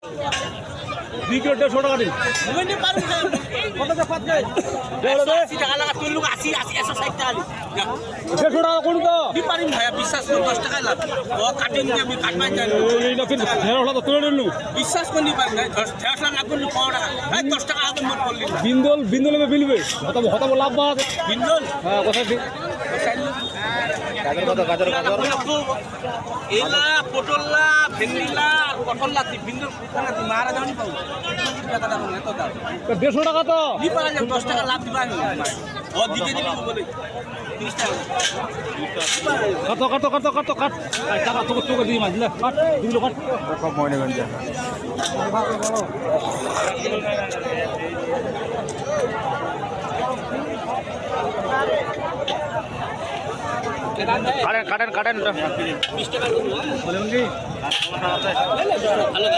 2 kilo 150 টাকা দিন। কত টাকা পাত নাই? 80 টাকা লাগা তুই লোক 80 160 টাকা 150 টাকা কোন তো? দি পারিম ভাই বিশ্বাস কর 10 টাকা লাভ ও কাটিং দিয়ে আমি কাটবাই জানি এই না কিন্তু 150 টাকা তুলে নিলু। বিশ্বাস করি পারি না 10 টাকা লাগবে 100 টাকা ভাই 10 টাকা আগে মত বললি না বিন্দুলে বিলবে। হতা লাভ বাদ। বিন্দল হ্যাঁ কথা ঠিক। গাজর এলা পটললা ভেন্ডিলা আর কটললা বিন্দল কোনা দি মারা জানি পাও টাকা দাও না তো দাও 150 টাকা তো। দি পারা যায় 10 টাকা লাভ দিবা না ও দিকে দিবি বলে 30 টাকা কাট টাকা তোকে দিয়ে মাছ কাট দিলো কাট সব ময়নাগঞ্জ কাটেন 20 টাকা বলেন কি ভালো